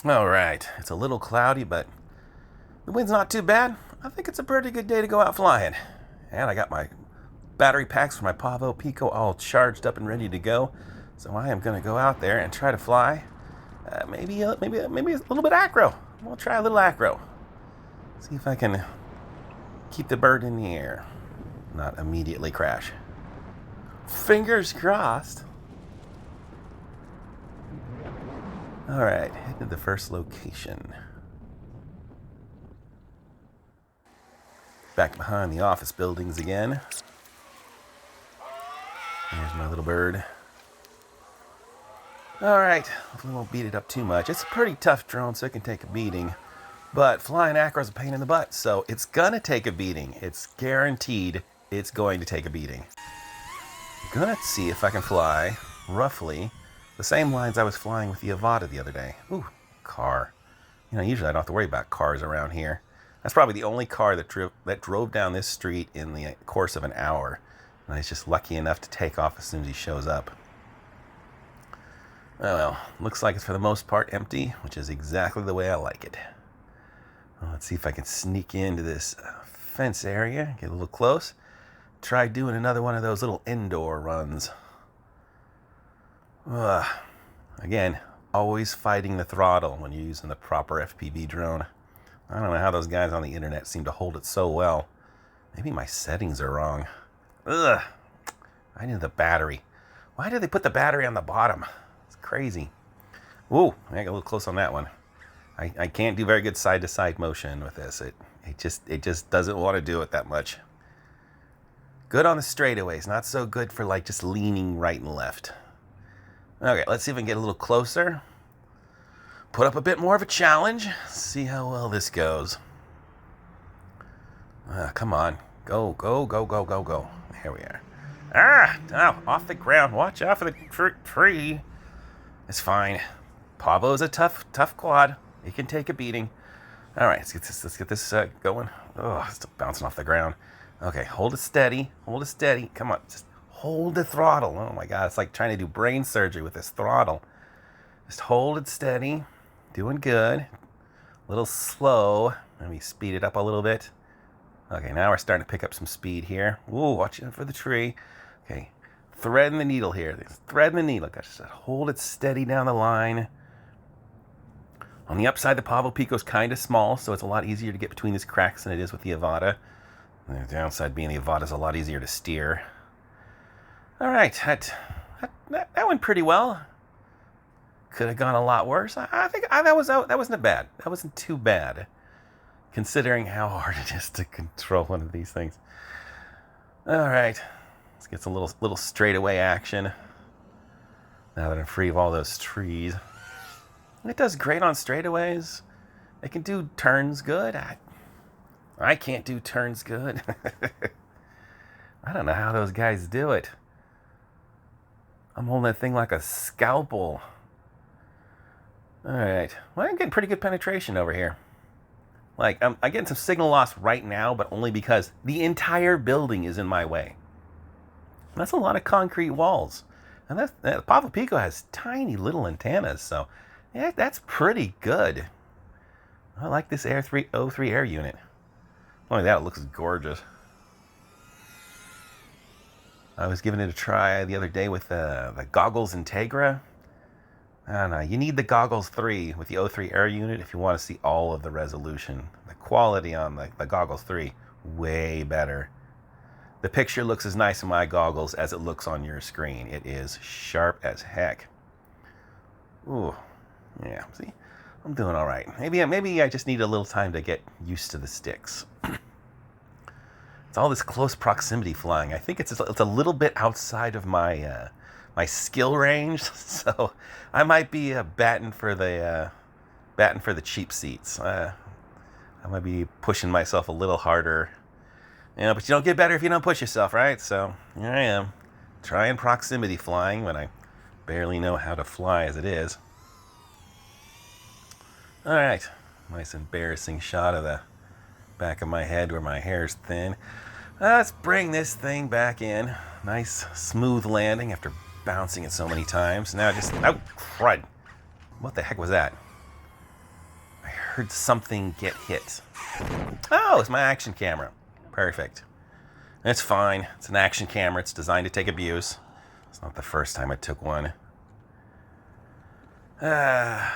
All right, it's a little cloudy, but the wind's not too bad. I think it's a pretty good day to go out flying. And I got my battery packs for my Pavo Pico all charged up and ready to go. So I am going to go out there and try to fly. Maybe a little bit acro. We'll try a little acro. See if I can keep the bird in the air, not immediately crash. Fingers crossed. All right, head to the first location. Back behind the office buildings again. There's my little bird. All right, we won't beat it up too much. It's a pretty tough drone, so it can take a beating. But flying Acro's a pain in the butt, so it's gonna take a beating. It's guaranteed it's going to take a beating. I'm gonna see if I can fly, roughly, the same lines I was flying with the Avata the other day. Ooh, car. You know, usually I don't have to worry about cars around here. That's probably the only car that drove down this street in the course of an hour. And he's just lucky enough to take off as soon as he shows up. Oh well, looks like it's for the most part empty, which is exactly the way I like it. Well, let's see if I can sneak into this fence area, get a little close. Try doing another one of those little indoor runs. Again, always fighting the throttle when you're using the proper FPV drone. I don't know how those guys on the internet seem to hold it so well. Maybe my settings are wrong. I need the battery. Why did they put the battery on the bottom? It's crazy. Ooh, I got a little close on that one. I can't do very good side-to-side motion with this. It just doesn't want to do it that much. Good on the straightaways, not so good for like just leaning right and left. Okay, let's see if we can get a little closer. Put up a bit more of a challenge. See how well this goes. Come on. Go, go, go, go, go, go. Here we are. Now, off the ground. Watch out for the tree. It's fine. Pavo's a tough quad. It can take a beating. All right, let's get this going. Oh, it's still bouncing off the ground. Okay, hold it steady. Hold it steady. Come on, just hold the throttle. Oh my God, it's like trying to do brain surgery with this throttle. Just hold it steady. Doing good. A little slow. Let me speed it up a little bit. Okay, now we're starting to pick up some speed here. Ooh, watch out for the tree. Okay, threading the needle here. Threading the needle. Just hold it steady down the line. On the upside, the Pavo Pico's kind of small, so it's a lot easier to get between these cracks than it is with the Avata. And the downside being the Avata's a lot easier to steer. All right, that went pretty well. Could have gone a lot worse. I think that wasn't bad. That wasn't too bad, considering how hard it is to control one of these things. All right, let's get some little straightaway action. Now that I'm free of all those trees. It does great on straightaways. It can do turns good. I can't do turns good. I don't know how those guys do it. I'm holding that thing like a scalpel. All right. Well, I'm getting pretty good penetration over here. Like, I'm getting some signal loss right now, but only because the entire building is in my way. That's a lot of concrete walls. And the Pavo Pico has tiny little antennas, so yeah, that's pretty good. I like this Air303 air unit. Not only that, it looks gorgeous. I was giving it a try the other day with the Goggles Integra. I don't know, you need the Goggles 3 with the 03 air unit if you want to see all of the resolution. The quality on the Goggles 3, way better. The picture looks as nice in my goggles as it looks on your screen. It is sharp as heck. Ooh, yeah, see? I'm doing all right. Maybe I just need a little time to get used to the sticks. It's all this close proximity flying. I think it's a little bit outside of my my skill range, so I might be batting for the cheap seats. I might be pushing myself a little harder. You know, but you don't get better if you don't push yourself, right? So here I am, trying proximity flying when I barely know how to fly as it is. All right, nice embarrassing shot of the back of my head where my hair's thin. Let's bring this thing back in. Nice smooth landing after bouncing it so many times. Now just, oh, crud. What the heck was that? heard something get hit. Oh, it's my action camera. Perfect. It's fine. It's an action camera. It's designed to take abuse. It's not the first time I took one. Alright.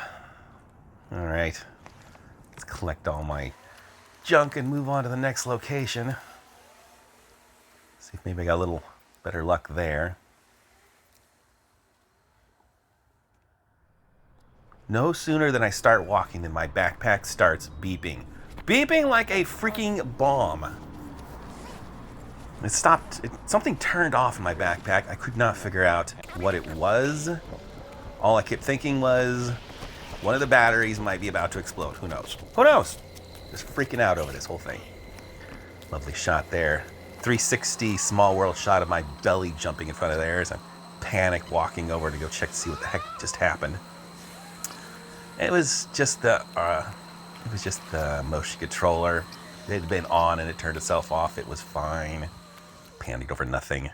Let's collect all my junk and move on to the next location. See if maybe I got a little better luck there. No sooner than I start walking than my backpack starts beeping. Beeping like a freaking bomb. It stopped. Something turned off in my backpack. I could not figure out what it was. All I kept thinking was one of the batteries might be about to explode. Who knows? Who knows? Just freaking out over this whole thing. Lovely shot there. 360 small world shot of my belly jumping in front of theirs. I'm panic walking over to go check to see what the heck just happened. It was just the motion controller. It had been on and it turned itself off. It was fine. Panicked over nothing.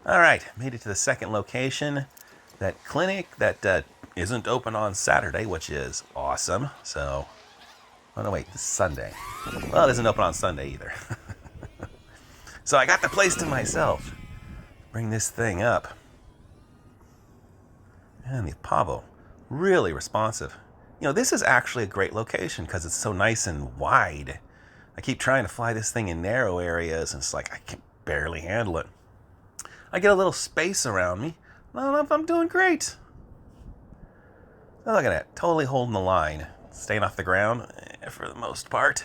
All right, made it to the second location. That clinic that isn't open on Saturday, which is awesome. So, oh no, wait, it's Sunday. Well, it isn't open on Sunday either. So I got the place to myself. Bring this thing up. And the Pavo, really responsive. You know, this is actually a great location because it's so nice and wide. I keep trying to fly this thing in narrow areas, and it's like I can barely handle it. I get a little space around me. I'm doing great. Look at that, totally holding the line. Staying off the ground for the most part.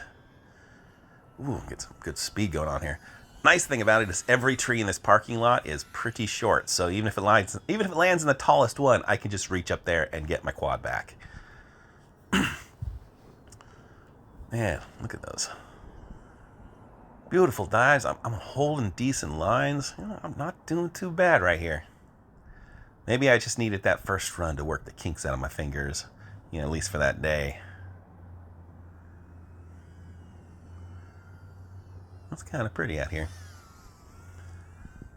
Ooh, get some good speed going on here. Nice thing about it is every tree in this parking lot is pretty short. So even if it lands in the tallest one, I can just reach up there and get my quad back. Man, look at those. Beautiful dives. I'm holding decent lines. You know, I'm not doing too bad right here. Maybe I just needed that first run to work the kinks out of my fingers. You know, at least for that day. It's kind of pretty out here.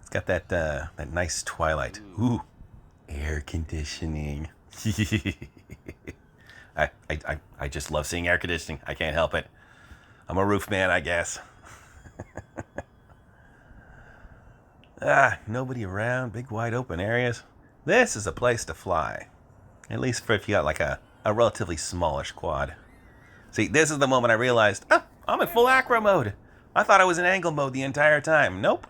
It's got that nice twilight. Ooh, air conditioning. I just love seeing air conditioning. I can't help it. I'm a roof man, I guess. Nobody around. Big wide open areas. This is a place to fly. At least for if you got like a relatively smallish quad. See, this is the moment I realized, I'm in full acro mode. I thought I was in angle mode the entire time. Nope.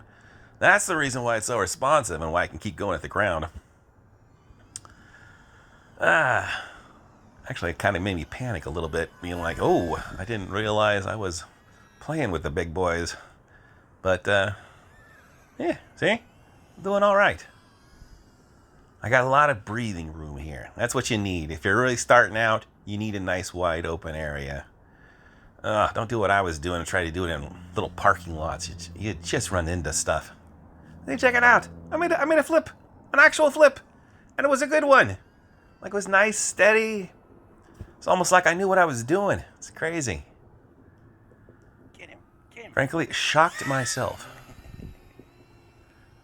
That's the reason why it's so responsive and why I can keep going at the ground. Actually, it kind of made me panic a little bit, being like, oh, I didn't realize I was playing with the big boys. But, yeah, see? I'm doing all right. I got a lot of breathing room here. That's what you need. If you're really starting out, you need a nice wide open area. Don't do what I was doing and try to do it in little parking lots. You just run into stuff. Hey, check it out. I made a flip. An actual flip. And it was a good one. Like, it was nice, steady. It's almost like I knew what I was doing. It's crazy. Get him. Frankly, shocked myself.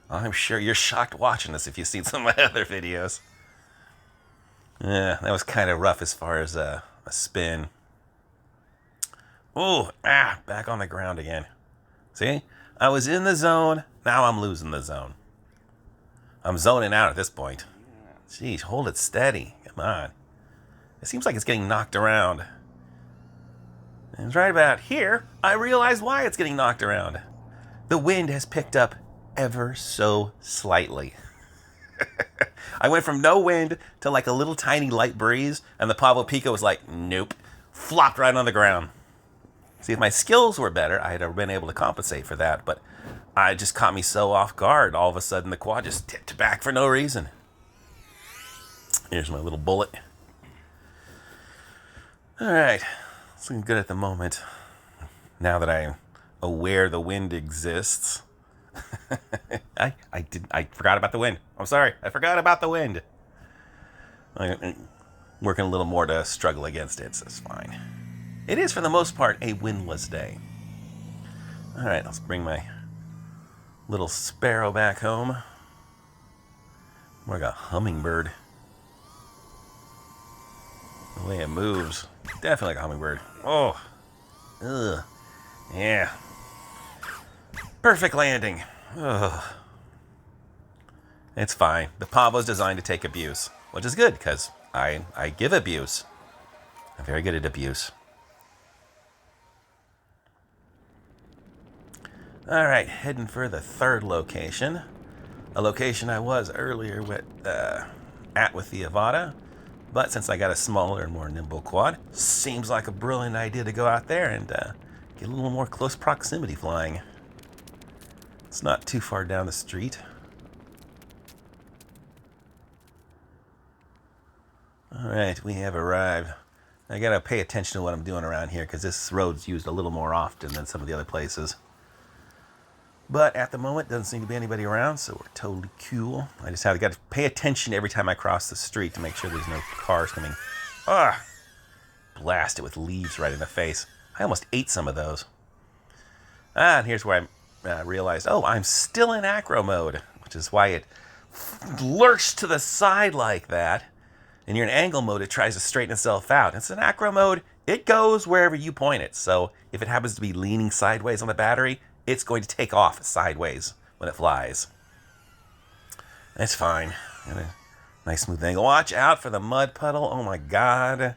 I'm sure you're shocked watching this if you've seen some of my other videos. Yeah, that was kind of rough as far as a spin. Ooh, back on the ground again. See? I was in the zone. Now I'm losing the zone. I'm zoning out at this point. Jeez, hold it steady. Come on. It seems like it's getting knocked around. And right about here, I realize why it's getting knocked around. The wind has picked up ever so slightly. I went from no wind to like a little tiny light breeze, and the Pavo Pico was like, nope. Flopped right on the ground. See, if my skills were better, I'd have been able to compensate for that, but it just caught me so off guard. All of a sudden, the quad just tipped back for no reason. Here's my little bullet. All right, it's looking good at the moment. Now that I'm aware the wind exists. I forgot about the wind. I'm sorry, I forgot about the wind. I'm working a little more to struggle against it, so it's fine. It is, for the most part, a windless day. All right, let's bring my little sparrow back home. More like a hummingbird. The way it moves. Definitely like a hummingbird. Oh. Ugh. Yeah. Perfect landing. Ugh. It's fine. The Pavo's designed to take abuse, which is good because I give abuse. I'm very good at abuse. All right, heading for the third location. A location I was earlier with the Avata, but since I got a smaller and more nimble quad, seems like a brilliant idea to go out there and get a little more close proximity flying. It's not too far down the street. All right, we have arrived. I gotta pay attention to what I'm doing around here because this road's used a little more often than some of the other places. But at the moment, doesn't seem to be anybody around, so we're totally cool. I just got to pay attention every time I cross the street to make sure there's no cars coming. Ah! Blast it with leaves right in the face. I almost ate some of those. And here's where I realized, oh, I'm still in Acro mode, which is why it lurched to the side like that. And you're in angle mode, it tries to straighten itself out. It's in Acro mode, it goes wherever you point it. So if it happens to be leaning sideways on the battery, it's going to take off sideways when it flies. That's fine. Got a nice smooth angle. Watch out for the mud puddle. Oh my god.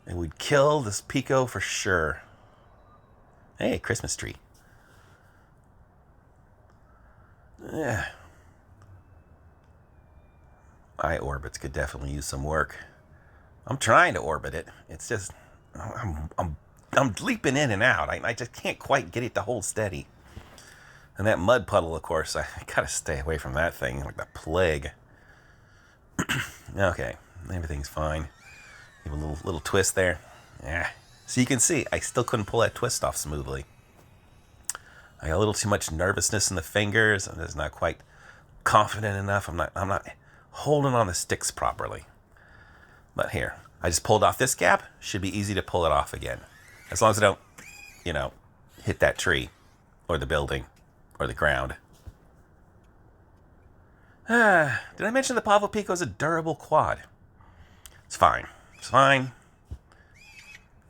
It would kill this Pico for sure. Hey, Christmas tree. Yeah. Orbits could definitely use some work. I'm trying to orbit it. It's just I'm leaping in and out. I just can't quite get it to hold steady. And that mud puddle, of course, I gotta stay away from that thing like the plague. Okay, everything's fine. Give a little twist there. Yeah. So you can see, I still couldn't pull that twist off smoothly. I got a little too much nervousness in the fingers. I'm just not quite confident enough. I'm not holding on the sticks properly. But here, I just pulled off this gap. Should be easy to pull it off again. As long as I don't, hit that tree or the building or the ground. Did I mention the Pavo Pico is a durable quad? It's fine. It's fine.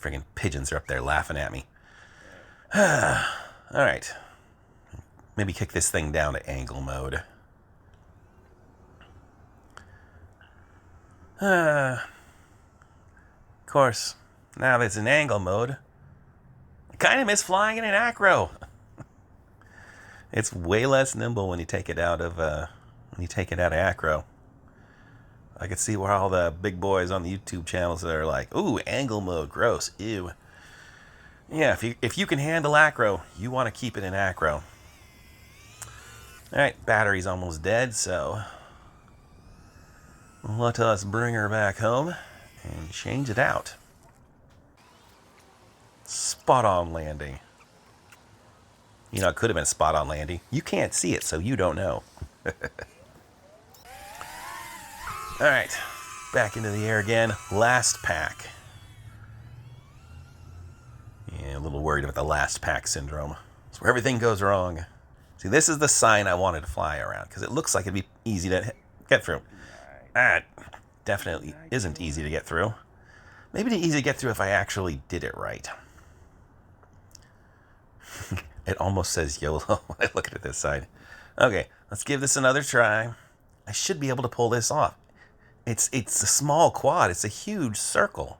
Friggin' pigeons are up there laughing at me. All right. Maybe kick this thing down to angle mode. Of course, now that it's in angle mode, I kind of miss flying in an Acro. It's way less nimble when you take it out of Acro. I could see where all the big boys on the YouTube channels that are like, "Ooh, angle mode, gross, ew." Yeah, if you can handle Acro, you want to keep it in Acro. All right, battery's almost dead, so let us bring her back home and change it out. Spot on landing. It could have been spot on landing. You can't see it, so you don't know. All right, back into the air again. Last pack. Yeah, a little worried about the last pack syndrome. It's where everything goes wrong. See, this is the sign I wanted to fly around because it looks like it'd be easy to get through. That definitely isn't easy to get through. Maybe it's easy to get through if I actually did it right. It almost says YOLO when I look at this side. Okay, let's give this another try. I should be able to pull this off. It's a small quad. It's a huge circle.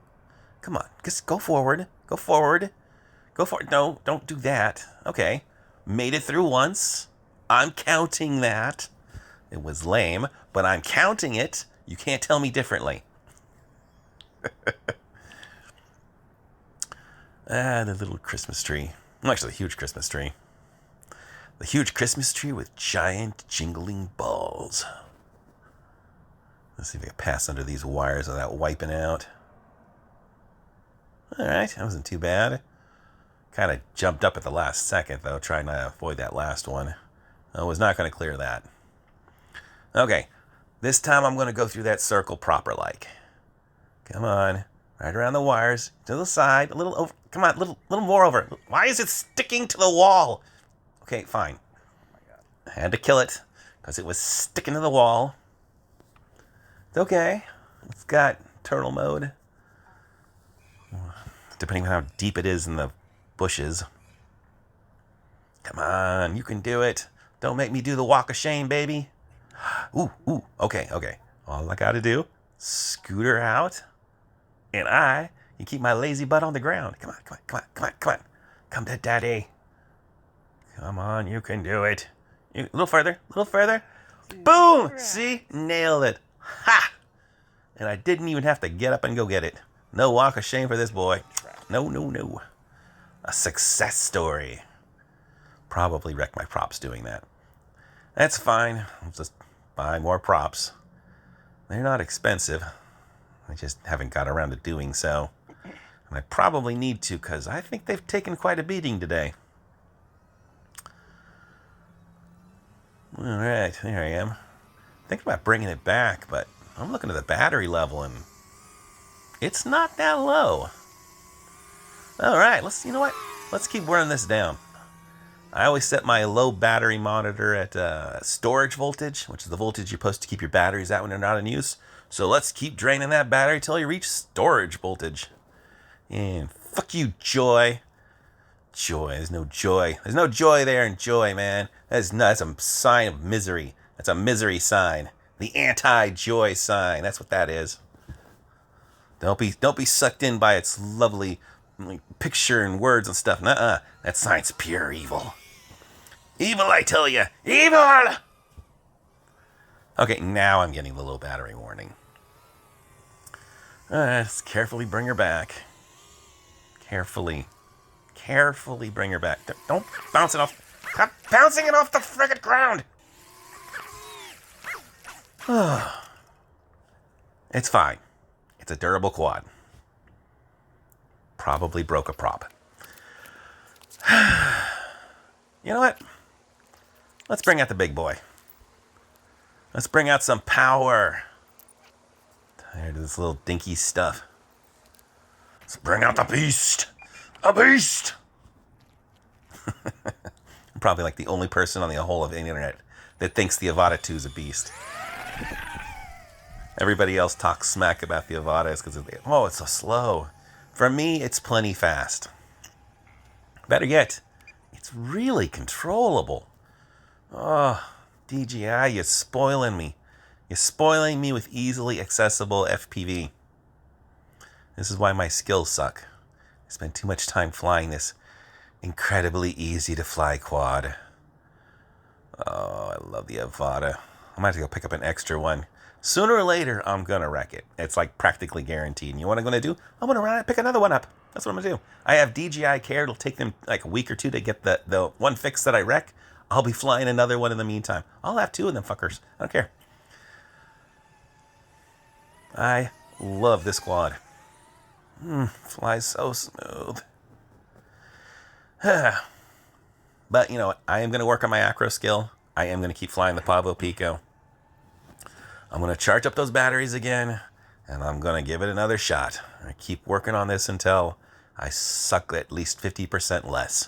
Come on, just go forward. Go forward. Go forward. No, don't do that. Okay, made it through once. I'm counting that. It was lame, but I'm counting it. You can't tell me differently. The little Christmas tree. Well, actually, the huge Christmas tree. The huge Christmas tree with giant jingling balls. Let's see if I can pass under these wires without wiping out. Alright, that wasn't too bad. Kind of jumped up at the last second, though, trying to avoid that last one. I was not going to clear that. Okay, this time I'm going to go through that circle proper-like. Come on, right around the wires, to the side, a little over. Come on, little more over. Why is it sticking to the wall? Okay, fine. I had to kill it because it was sticking to the wall. It's okay. It's got nocturnal mode. Depending on how deep it is in the bushes. Come on, you can do it. Don't make me do the walk of shame, baby. Ooh, okay. All I gotta do, scooter out, and I can keep my lazy butt on the ground. Come on. Come to daddy. Come on, you can do it. A little further. Boom! See? Nailed it. Ha! And I didn't even have to get up and go get it. No walk of shame for this boy. No. A success story. Probably wrecked my props doing that. That's fine. I'll just buy more props. They're not expensive. I just haven't got around to doing so. And I probably need to, because I think they've taken quite a beating today. Alright, there I am. Thinking about bringing it back, but I'm looking at the battery level and it's not that low. Alright, you know what? Let's keep running this down. I always set my low battery monitor at storage voltage, which is the voltage you're supposed to keep your batteries at when they're not in use. So let's keep draining that battery till you reach storage voltage. And fuck you, joy. There's no joy. There's no joy there in joy, man. That's a sign of misery. That's a misery sign. The anti-joy sign. That's what that is. Don't be sucked in by its lovely picture and words and stuff. Nuh-uh. That sign's pure evil. Evil, I tell you. Evil! Okay, now I'm getting the low battery warning. Let's carefully bring her back. Carefully bring her back. Don't bounce it off. Stop bouncing it off the frickin' ground. It's fine. It's a durable quad. Probably broke a prop. You know what? Let's bring out the big boy. Let's bring out some power. Tired of this little dinky stuff. Let's bring out the beast. A beast! I'm probably like the only person on the whole of the internet that thinks the Avata2 is a beast. Everybody else talks smack about the Avata because it's so slow. For me, it's plenty fast. Better yet, it's really controllable. Oh, DJI, you're spoiling me. You're spoiling me with easily accessible FPV. This is why my skills suck. I spend too much time flying this incredibly easy to fly quad. Oh, I love the Avata. I might have to go pick up an extra one. Sooner or later, I'm gonna wreck it. It's like practically guaranteed. And you know what I'm gonna do? I'm gonna pick another one up. That's what I'm gonna do. I have DJI Care. It'll take them like a week or two to get the one fix that I wreck. I'll be flying another one in the meantime. I'll have two of them fuckers. I don't care. I love this quad. Flies so smooth. But you know what? I am going to work on my Acro skill. I am going to keep flying the Pavo Pico. I'm going to charge up those batteries again, and I'm going to give it another shot. I keep working on this until I suck at least 50% less.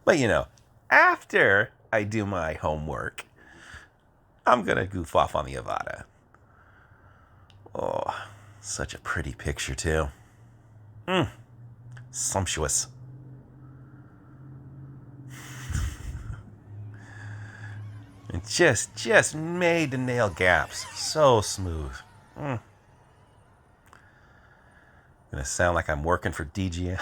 But you know, after I do my homework, I'm going to goof off on the Avata. Oh, such a pretty picture too. Sumptuous. It just made the nail gaps so smooth. Gonna sound like I'm working for DJI.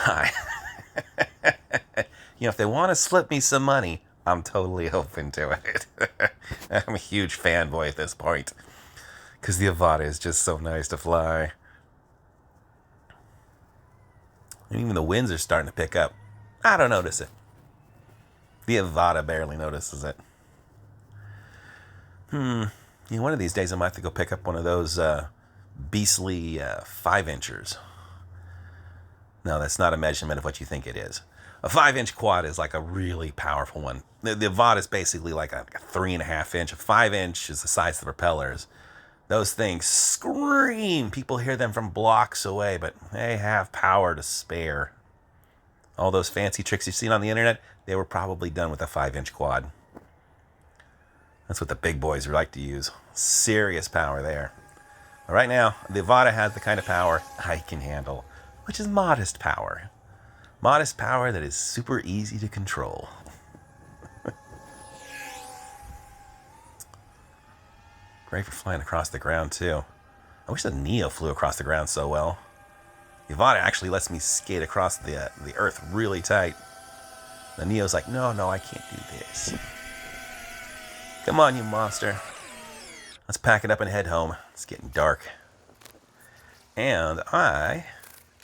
You know, if they want to slip me some money, I'm totally open to it. I'm a huge fanboy at this point. Because the Avata is just so nice to fly. And even the winds are starting to pick up. I don't notice it. The Avata barely notices it. You know, one of these days I might have to go pick up one of those beastly 5-inchers. No, that's not a measurement of what you think it is. A 5-inch quad is like a really powerful one. The Avata is basically like a 3.5-inch. A 5-inch is the size of the propellers. Those things scream. People hear them from blocks away, but they have power to spare. All those fancy tricks you've seen on the internet, they were probably done with a 5-inch quad. That's what the big boys like to use. Serious power there. Right now, the Avata has the kind of power I can handle, which is modest power. Modest power that is super easy to control. Great for flying across the ground, too. I wish the Neo flew across the ground so well. The Avata actually lets me skate across the Earth really tight. The Neo's like, no, I can't do this. Come on, you monster. Let's pack it up and head home. It's getting dark. And I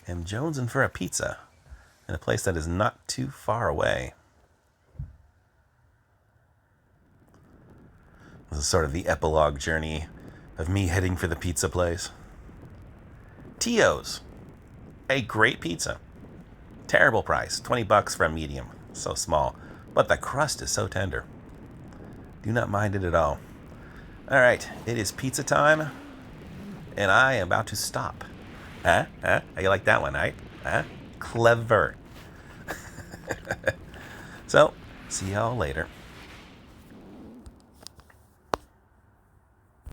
am jonesing for a pizza in a place that is not too far away. This is sort of the epilogue journey of me heading for the pizza place. Tio's. A great pizza. Terrible price. $20 for a medium. So small. But the crust is so tender. Do not mind it at all. Alright, it is pizza time. And I am about to stop. Huh? How you like that one, right? Huh? Clever. So, see y'all later.